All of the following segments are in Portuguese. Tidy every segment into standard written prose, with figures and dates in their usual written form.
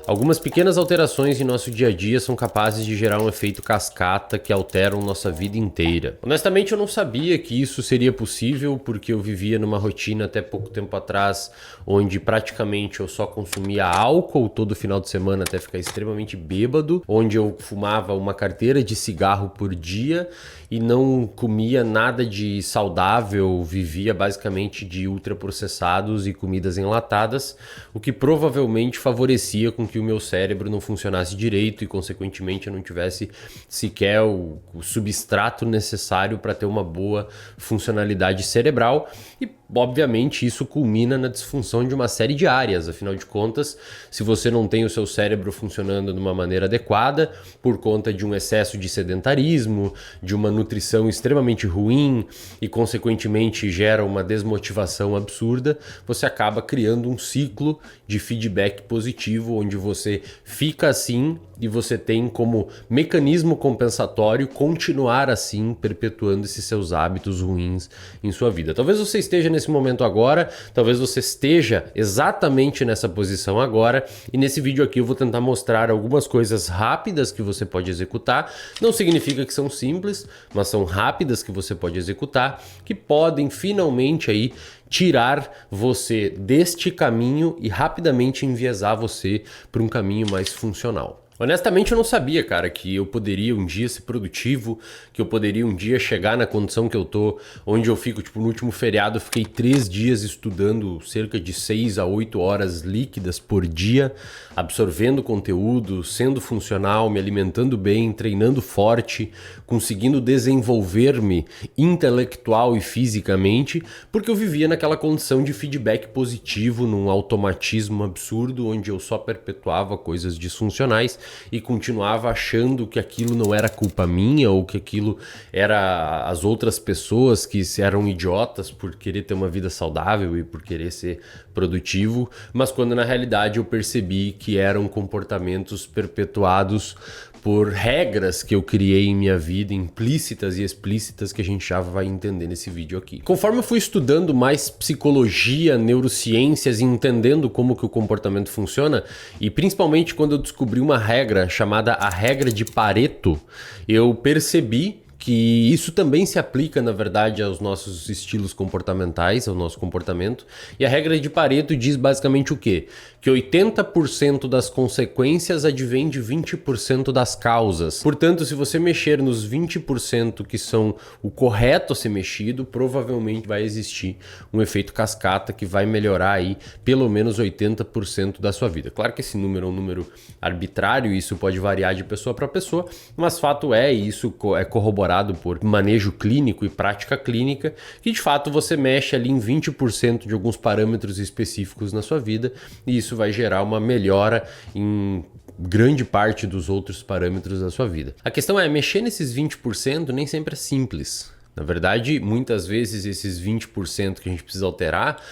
Algumas pequenas alterações em nosso dia a dia são capazes de gerar um efeito cascata que alteram nossa vida inteira. Honestamente, eu não sabia que isso seria possível porque eu vivia numa rotina até pouco tempo atrás, onde praticamente eu só consumia álcool todo final de semana até ficar extremamente bêbado, onde eu fumava uma carteira de cigarro por dia e não comia nada de saudável, vivia basicamente de ultraprocessados e comidas enlatadas, o que provavelmente favorecia com que o meu cérebro não funcionasse direito e, consequentemente, eu não tivesse sequer o substrato necessário para ter uma boa funcionalidade cerebral. E, obviamente, isso culmina na disfunção de uma série de áreas. Afinal de contas, se você não tem o seu cérebro funcionando de uma maneira adequada, por conta de um excesso de sedentarismo, de uma nutrição extremamente ruim e, consequentemente, gera uma desmotivação absurda, você acaba criando um ciclo de feedback positivo, onde você fica assim e você tem como mecanismo compensatório continuar assim, perpetuando esses seus hábitos ruins em sua vida. Talvez você esteja nesse momento agora, talvez você esteja exatamente nessa posição agora, e nesse vídeo aqui eu vou tentar mostrar algumas coisas rápidas que você pode executar. Não significa que são simples, mas são rápidas que você pode executar, que podem finalmente aí tirar você deste caminho e rapidamente enviesar você para um caminho mais funcional. Honestamente, eu não sabia, cara, que eu poderia um dia ser produtivo, que eu poderia um dia chegar na condição que eu tô, onde eu fico, tipo, no último feriado eu fiquei 3 dias estudando cerca de 6 a 8 horas líquidas por dia, absorvendo conteúdo, sendo funcional, me alimentando bem, treinando forte, conseguindo desenvolver-me intelectual e fisicamente, porque eu vivia naquela condição de feedback positivo, num automatismo absurdo, onde eu só perpetuava coisas disfuncionais e continuava achando que aquilo não era culpa minha ou que aquilo era as outras pessoas que eram idiotas por querer ter uma vida saudável e por querer ser produtivo, mas quando na realidade eu percebi que eram comportamentos perpetuados por regras que eu criei em minha vida, implícitas e explícitas, que a gente já vai entender nesse vídeo aqui. Conforme eu fui estudando mais psicologia, neurociências e entendendo como que o comportamento funciona, e principalmente quando eu descobri uma regra chamada a regra de Pareto, eu percebi que isso também se aplica, na verdade, aos nossos estilos comportamentais, ao nosso comportamento. E a regra de Pareto diz basicamente o quê? Que 80% das consequências advém de 20% das causas. Portanto, se você mexer nos 20% que são o correto a ser mexido, provavelmente vai existir um efeito cascata que vai melhorar aí pelo menos 80% da sua vida. Claro que esse número é um número arbitrário, isso pode variar de pessoa para pessoa, mas fato é, e isso é corroborado por manejo clínico e prática clínica, que de fato você mexe ali em 20% de alguns parâmetros específicos na sua vida, e isso vai gerar uma melhora em grande parte dos outros parâmetros da sua vida. A questão é, mexer nesses 20% nem sempre é simples. Na verdade, muitas vezes esses 20% que a gente precisa alterar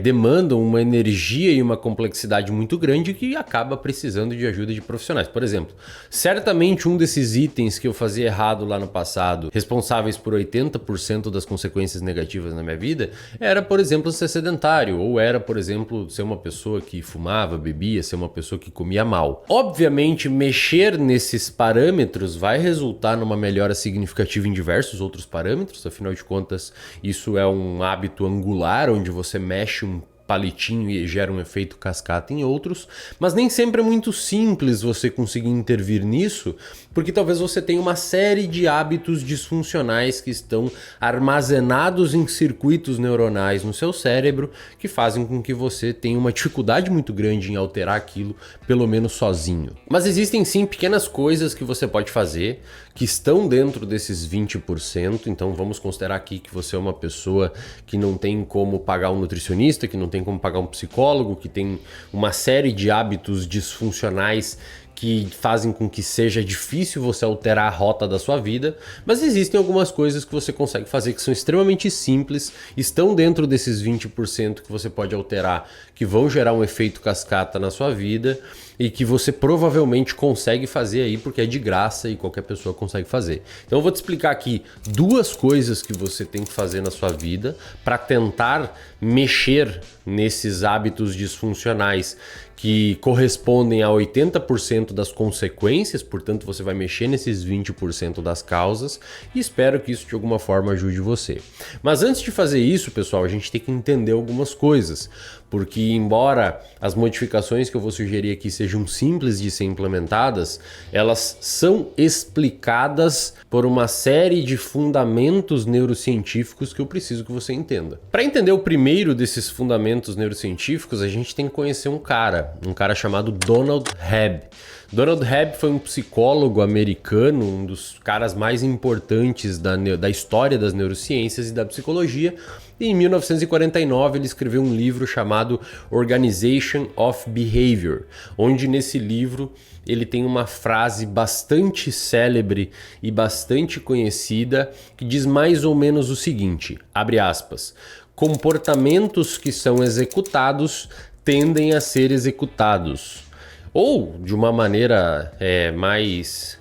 demandam uma energia e uma complexidade muito grande que acaba precisando de ajuda de profissionais. Por exemplo, certamente um desses itens que eu fazia errado lá no passado, responsáveis por 80% das consequências negativas na minha vida, era, por exemplo, ser sedentário, ou era, por exemplo, ser uma pessoa que fumava, bebia, ser uma pessoa que comia mal. Obviamente, mexer nesses parâmetros vai resultar numa melhora significativa em diversos outros parâmetros. Afinal de contas, isso é um hábito angular, onde você mexe um palitinho e gera um efeito cascata em outros, mas nem sempre é muito simples você conseguir intervir nisso, porque talvez você tenha uma série de hábitos disfuncionais que estão armazenados em circuitos neuronais no seu cérebro, que fazem com que você tenha uma dificuldade muito grande em alterar aquilo, pelo menos sozinho. Mas existem sim pequenas coisas que você pode fazer, que estão dentro desses 20%, então vamos considerar aqui que você é uma pessoa que não tem como pagar um nutricionista, que não tem como pagar um psicólogo, que tem uma série de hábitos disfuncionais que fazem com que seja difícil você alterar a rota da sua vida, mas existem algumas coisas que você consegue fazer que são extremamente simples, estão dentro desses 20% que você pode alterar, que vão gerar um efeito cascata na sua vida e que você provavelmente consegue fazer aí porque é de graça e qualquer pessoa consegue fazer. Então eu vou te explicar aqui 2 coisas que você tem que fazer na sua vida para tentar mexer nesses hábitos disfuncionais que correspondem a 80% das consequências, portanto você vai mexer nesses 20% das causas e espero que isso de alguma forma ajude você. Mas antes de fazer isso, pessoal, a gente tem que entender algumas coisas, porque embora as modificações que eu vou sugerir aqui sejam simples de ser implementadas, elas são explicadas por uma série de fundamentos neurocientíficos que eu preciso que você entenda. Para entender o primeiro desses fundamentos neurocientíficos, a gente tem que conhecer um cara chamado Donald Hebb. Donald Hebb foi um psicólogo americano, um dos caras mais importantes da história das neurociências e da psicologia. E em 1949 ele escreveu um livro chamado Organization of Behavior, onde nesse livro ele tem uma frase bastante célebre e bastante conhecida que diz mais ou menos o seguinte, abre aspas, comportamentos que são executados tendem a ser executados. Ou, de uma maneira mais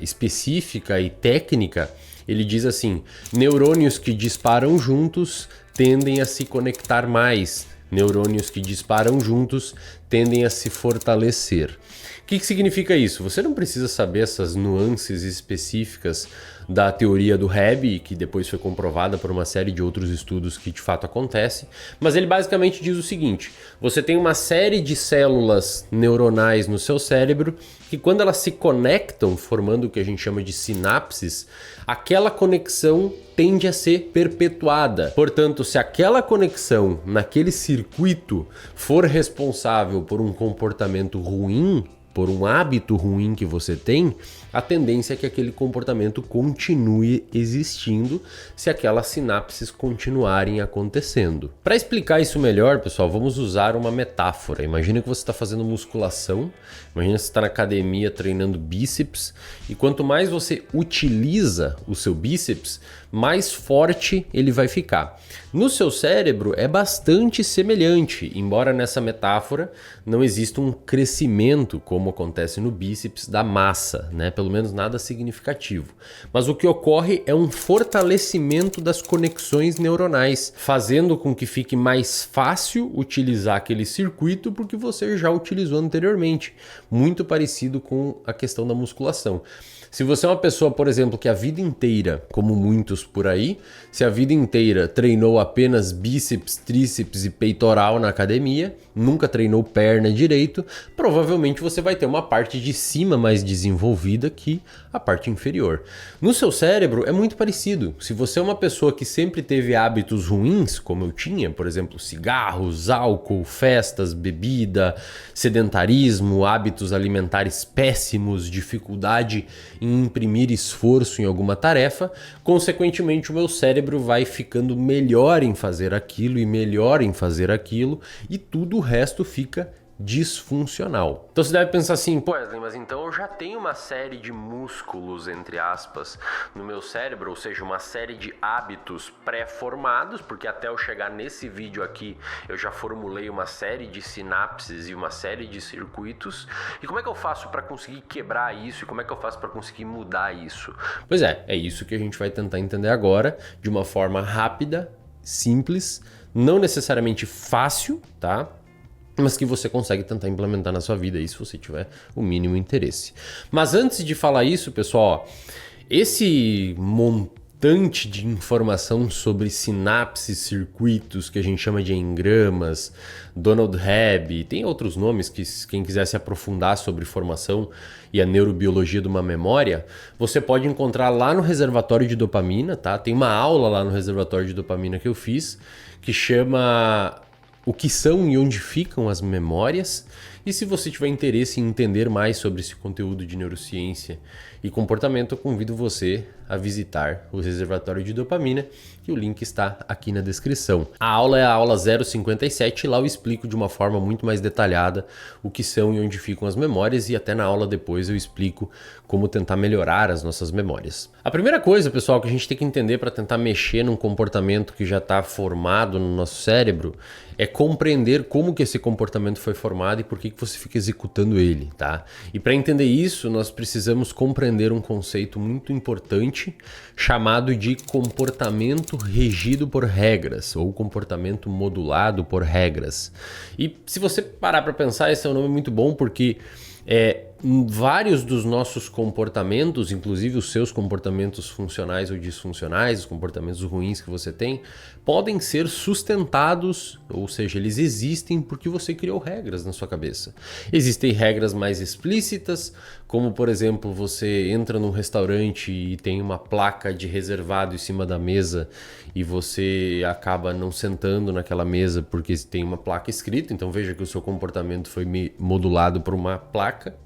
específica e técnica, ele diz assim, neurônios que disparam juntos tendem a se conectar mais, neurônios que disparam juntos tendem a se fortalecer. O que significa isso? Você não precisa saber essas nuances específicas da teoria do Hebb, que depois foi comprovada por uma série de outros estudos que de fato acontece, mas ele basicamente diz o seguinte, você tem uma série de células neuronais no seu cérebro que quando elas se conectam, formando o que a gente chama de sinapses, aquela conexão tende a ser perpetuada. Portanto, se aquela conexão naquele circuito for responsável por um comportamento ruim, por um hábito ruim que você tem, a tendência é que aquele comportamento continue existindo se aquelas sinapses continuarem acontecendo. Para explicar isso melhor, pessoal, vamos usar uma metáfora. Imagina que você está fazendo musculação, imagina que você está na academia treinando bíceps e quanto mais você utiliza o seu bíceps, mais forte ele vai ficar. No seu cérebro é bastante semelhante, embora nessa metáfora não exista um crescimento como acontece no bíceps da massa, né? Pelo menos nada significativo. Mas o que ocorre é um fortalecimento das conexões neuronais, fazendo com que fique mais fácil utilizar aquele circuito porque você já utilizou anteriormente. Muito parecido com a questão da musculação. Se você é uma pessoa, por exemplo, que a vida inteira, como muitos por aí, se a vida inteira treinou apenas bíceps, tríceps e peitoral na academia, nunca treinou perna direito, provavelmente você vai ter uma parte de cima mais desenvolvida que a parte inferior. No seu cérebro é muito parecido. Se você é uma pessoa que sempre teve hábitos ruins, como eu tinha, por exemplo, cigarros, álcool, festas, bebida, sedentarismo, hábitos alimentares péssimos, dificuldade em imprimir esforço em alguma tarefa, consequentemente o meu cérebro vai ficando melhor em fazer aquilo e melhor em fazer aquilo e tudo o resto fica disfuncional. Então você deve pensar assim, pô, Wesley, mas então eu já tenho uma série de músculos, entre aspas, no meu cérebro, ou seja, uma série de hábitos pré-formados, porque até eu chegar nesse vídeo aqui eu já formulei uma série de sinapses e uma série de circuitos. E como é que eu faço para conseguir quebrar isso? E como é que eu faço para conseguir mudar isso? Pois é isso que a gente vai tentar entender agora, de uma forma rápida, simples, não necessariamente fácil, tá? Mas que você consegue tentar implementar na sua vida aí se você tiver o mínimo interesse. Mas antes de falar isso, pessoal, esse montante de informação sobre sinapses, circuitos, que a gente chama de engramas, Donald Hebb, tem outros nomes que quem quiser se aprofundar sobre formação e a neurobiologia de uma memória, você pode encontrar lá no reservatório de dopamina, tá? Tem uma aula lá no reservatório de dopamina que eu fiz, que chama O que são e onde ficam as memórias. E se você tiver interesse em entender mais sobre esse conteúdo de neurociência e comportamento, eu convido você a visitar o reservatório de dopamina, que o link está aqui na descrição. A aula é a aula 057 e lá eu explico de uma forma muito mais detalhada o que são e onde ficam as memórias, e até na aula depois eu explico como tentar melhorar as nossas memórias. A primeira coisa, pessoal, que a gente tem que entender para tentar mexer num comportamento que já está formado no nosso cérebro é compreender como que esse comportamento foi formado e por que que você fica executando ele, tá? E para entender isso, nós precisamos compreender um conceito muito importante chamado de comportamento regido por regras, ou comportamento modulado por regras. E se você parar para pensar, esse é um nome muito bom porque vários dos nossos comportamentos, inclusive os seus comportamentos funcionais ou disfuncionais, os comportamentos ruins que você tem, podem ser sustentados, ou seja, eles existem porque você criou regras na sua cabeça. Existem regras mais explícitas, como por exemplo, você entra num restaurante e tem uma placa de reservado em cima da mesa e você acaba não sentando naquela mesa porque tem uma placa escrita, então veja que o seu comportamento foi modulado por uma placa.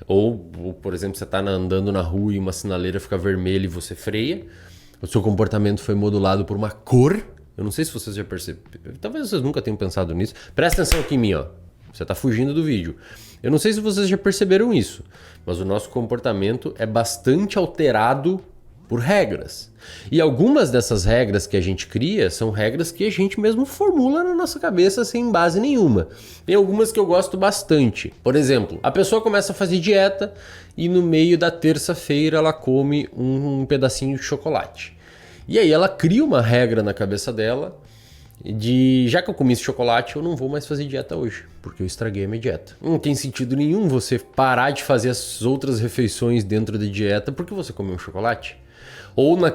Ou, por exemplo, você está andando na rua e uma sinaleira fica vermelha e você freia. O seu comportamento foi modulado por uma cor. Eu não sei se vocês já perceberam. Talvez vocês nunca tenham pensado nisso. Presta atenção aqui em mim, ó. Você está fugindo do vídeo. Eu não sei se vocês já perceberam isso, mas o nosso comportamento é bastante alterado por regras. E algumas dessas regras que a gente cria são regras que a gente mesmo formula na nossa cabeça sem base nenhuma. Tem algumas que eu gosto bastante. Por exemplo, a pessoa começa a fazer dieta e no meio da terça-feira ela come um pedacinho de chocolate. E aí ela cria uma regra na cabeça dela de já que eu comi esse chocolate, eu não vou mais fazer dieta hoje, porque eu estraguei a minha dieta. Não tem sentido nenhum você parar de fazer as outras refeições dentro da dieta porque você comeu um chocolate. Ou na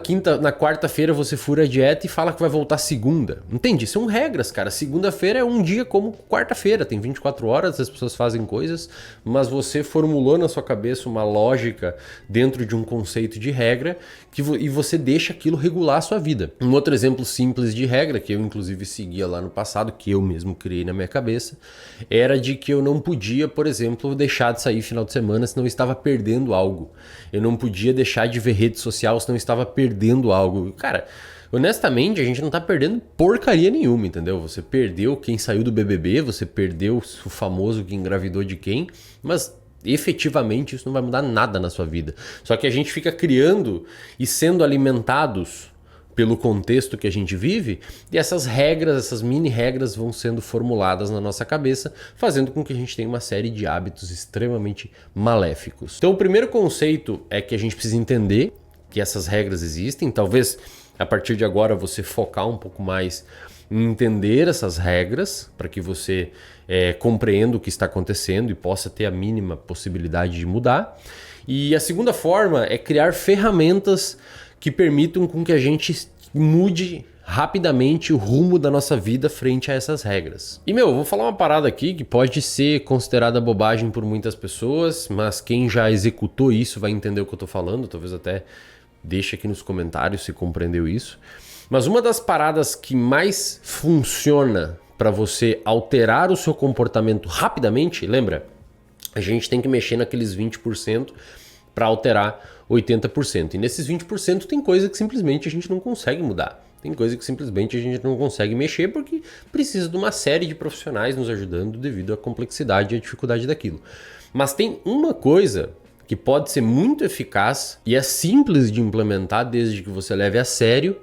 quarta-feira você fura a dieta e fala que vai voltar segunda. Entende? São regras, cara. Segunda-feira é um dia como quarta-feira. Tem 24 horas, as pessoas fazem coisas, mas você formulou na sua cabeça uma lógica dentro de um conceito de regra e você deixa aquilo regular a sua vida. Um outro exemplo simples de regra, que eu inclusive seguia lá no passado, que eu mesmo criei na minha cabeça, era de que eu não podia, por exemplo, deixar de sair final de semana senão eu estava perdendo algo. Eu não podia deixar de ver rede social senão eu estava perdendo algo. Cara, honestamente, a gente não tá perdendo porcaria nenhuma, entendeu? Você perdeu quem saiu do BBB, você perdeu o famoso que engravidou de quem, mas efetivamente isso não vai mudar nada na sua vida. Só que a gente fica criando e sendo alimentados pelo contexto que a gente vive, e essas regras, essas mini regras vão sendo formuladas na nossa cabeça, fazendo com que a gente tenha uma série de hábitos extremamente maléficos. Então o primeiro conceito é que a gente precisa entender que essas regras existem. Talvez a partir de agora você focar um pouco mais em entender essas regras para que você compreenda o que está acontecendo e possa ter a mínima possibilidade de mudar. E a segunda forma é criar ferramentas que permitam com que a gente mude rapidamente o rumo da nossa vida frente a essas regras. E vou falar uma parada aqui que pode ser considerada bobagem por muitas pessoas, mas quem já executou isso vai entender o que eu tô falando, talvez até deixe aqui nos comentários se compreendeu isso. Mas uma das paradas que mais funciona para você alterar o seu comportamento rapidamente, lembra? A gente tem que mexer naqueles 20% para alterar 80%. E nesses 20% tem coisa que simplesmente a gente não consegue mudar. Tem coisa que simplesmente a gente não consegue mexer porque precisa de uma série de profissionais nos ajudando devido à complexidade e à dificuldade daquilo. Mas tem uma coisa que pode ser muito eficaz e é simples de implementar desde que você leve a sério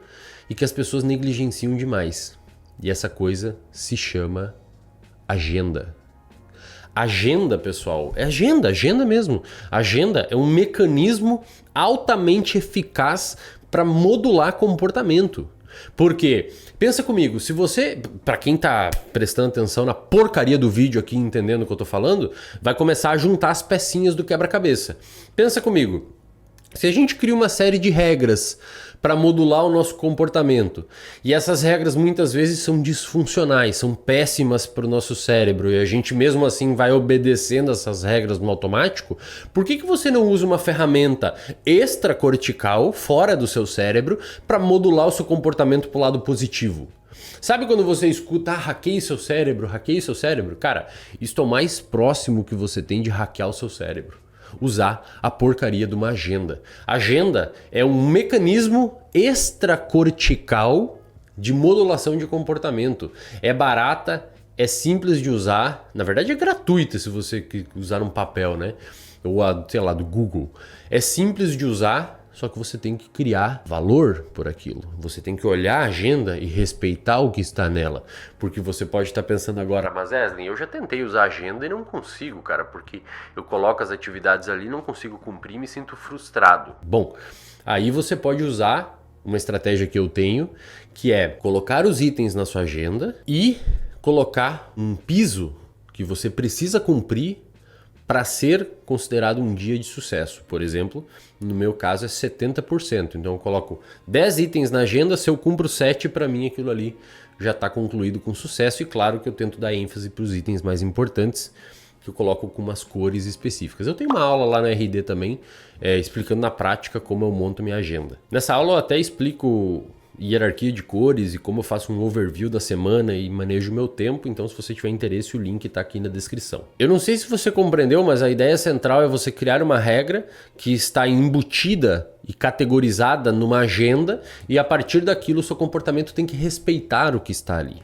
e que as pessoas negligenciam demais. E essa coisa se chama agenda. Agenda, pessoal, é agenda mesmo. Agenda é um mecanismo altamente eficaz para modular comportamento. Porque, pensa comigo, se você, para quem tá prestando atenção na porcaria do vídeo aqui, entendendo o que eu tô falando, vai começar a juntar as pecinhas do quebra-cabeça. Pensa comigo, se a gente cria uma série de regras para modular o nosso comportamento, e essas regras muitas vezes são disfuncionais, são péssimas para o nosso cérebro, e a gente mesmo assim vai obedecendo essas regras no automático, por que você não usa uma ferramenta extracortical, fora do seu cérebro, para modular o seu comportamento para o lado positivo? Sabe quando você escuta, hackeie seu cérebro, hackeie seu cérebro? Cara, isso é o mais próximo que você tem de hackear o seu cérebro. Usar a porcaria de uma agenda. Agenda é um mecanismo extracortical de modulação de comportamento. É barata, é simples de usar, na verdade é gratuita se você usar um papel, né? Ou sei lá, do Google. É simples de usar, só que você tem que criar valor por aquilo. Você tem que olhar a agenda e respeitar o que está nela. Porque você pode estar pensando agora, mas Wesley, eu já tentei usar a agenda e não consigo, cara, porque eu coloco as atividades ali, não consigo cumprir e me sinto frustrado. Bom, aí você pode usar uma estratégia que eu tenho, que é colocar os itens na sua agenda e colocar um piso que você precisa cumprir para ser considerado um dia de sucesso. Por exemplo, no meu caso é 70%. Então eu coloco 10 itens na agenda, se eu cumpro 7, para mim aquilo ali já está concluído com sucesso. E claro que eu tento dar ênfase para os itens mais importantes, que eu coloco com umas cores específicas. Eu tenho uma aula lá na RD também, explicando na prática como eu monto minha agenda. Nessa aula eu até explico hierarquia de cores e como eu faço um overview da semana e manejo o meu tempo, então se você tiver interesse o link está aqui na descrição. Eu não sei se você compreendeu, mas a ideia central é você criar uma regra que está embutida e categorizada numa agenda e a partir daquilo o seu comportamento tem que respeitar o que está ali.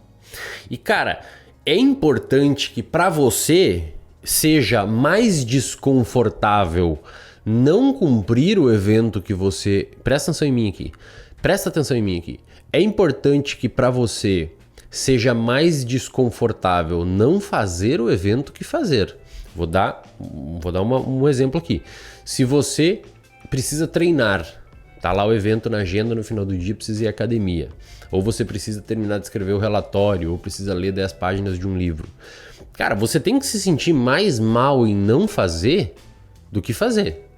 E cara, é importante que para você seja mais desconfortável não cumprir o evento que você... Presta atenção em mim aqui. Presta atenção em mim aqui. É importante que para você seja mais desconfortável não fazer o evento que fazer. Vou dar um exemplo aqui. Se você precisa treinar, tá lá o evento na agenda, no final do dia precisa ir à academia. Ou você precisa terminar de escrever o relatório, ou precisa ler 10 páginas de um livro. Cara, você tem que se sentir mais mal em não fazer do que fazer.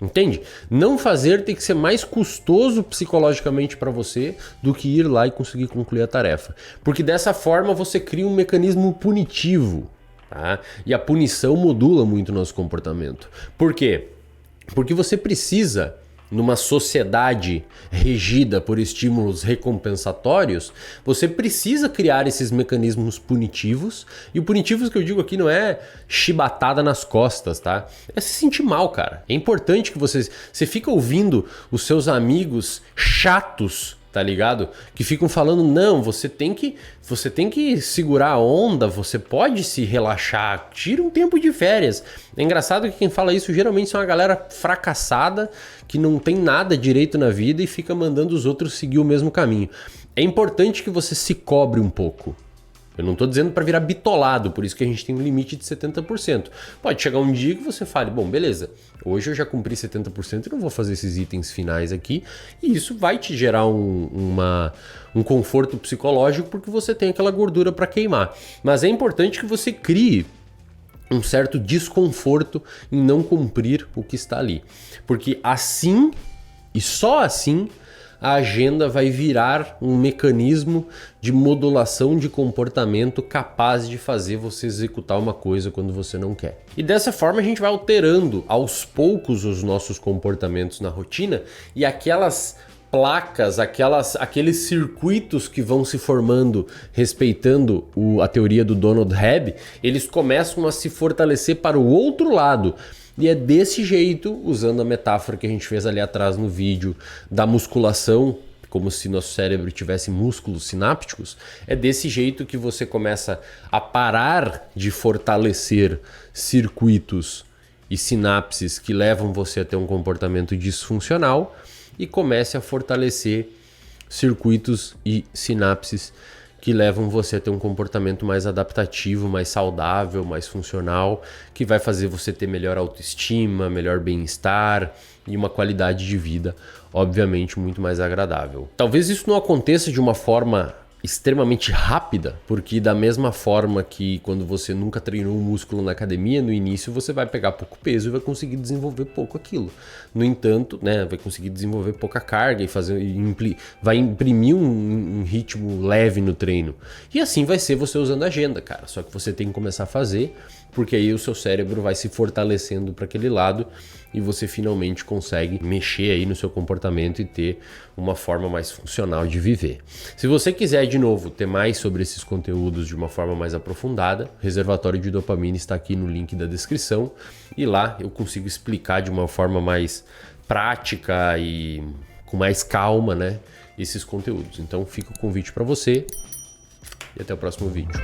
Entende? Não fazer tem que ser mais custoso psicologicamente para você do que ir lá e conseguir concluir a tarefa. Porque dessa forma você cria um mecanismo punitivo, tá? E a punição modula muito o nosso comportamento. Por quê? Porque você precisa, numa sociedade regida por estímulos recompensatórios, você precisa criar esses mecanismos punitivos. E o punitivos que eu digo aqui não é chibatada nas costas, tá? É se sentir mal, cara. É importante que você fica ouvindo os seus amigos chatos, tá ligado? Que ficam falando, não, você tem que segurar a onda, você pode se relaxar, tira um tempo de férias. É engraçado que quem fala isso geralmente são uma galera fracassada, que não tem nada direito na vida e fica mandando os outros seguir o mesmo caminho. É importante que você se cobre um pouco. Eu não estou dizendo para virar bitolado, por isso que a gente tem um limite de 70%. Pode chegar um dia que você fale, bom, beleza, hoje eu já cumpri 70% e não vou fazer esses itens finais aqui. E isso vai te gerar um conforto psicológico porque você tem aquela gordura para queimar. Mas é importante que você crie um certo desconforto em não cumprir o que está ali. Porque assim, e só assim, a agenda vai virar um mecanismo de modulação de comportamento capaz de fazer você executar uma coisa quando você não quer. E dessa forma a gente vai alterando aos poucos os nossos comportamentos na rotina e aquelas placas, aqueles circuitos que vão se formando respeitando a teoria do Donald Hebb, eles começam a se fortalecer para o outro lado. E é desse jeito, usando a metáfora que a gente fez ali atrás no vídeo da musculação, como se nosso cérebro tivesse músculos sinápticos, é desse jeito que você começa a parar de fortalecer circuitos e sinapses que levam você a ter um comportamento disfuncional e comece a fortalecer circuitos e sinapses que levam você a ter um comportamento mais adaptativo, mais saudável, mais funcional, que vai fazer você ter melhor autoestima, melhor bem-estar e uma qualidade de vida, obviamente, muito mais agradável. Talvez isso não aconteça de uma forma extremamente rápida, porque da mesma forma que quando você nunca treinou um músculo na academia, no início você vai pegar pouco peso e vai conseguir desenvolver pouco aquilo. No entanto, né, vai conseguir desenvolver pouca carga e vai imprimir um ritmo leve no treino. E assim vai ser você usando a agenda, cara. Só que você tem que começar a fazer, porque aí o seu cérebro vai se fortalecendo para aquele lado e você finalmente consegue mexer aí no seu comportamento e ter uma forma mais funcional de viver. Se você quiser, de novo, ter mais sobre esses conteúdos de uma forma mais aprofundada, o reservatório de dopamina está aqui no link da descrição e lá eu consigo explicar de uma forma mais prática e com mais calma, né, esses conteúdos. Então fica o convite para você e até o próximo vídeo.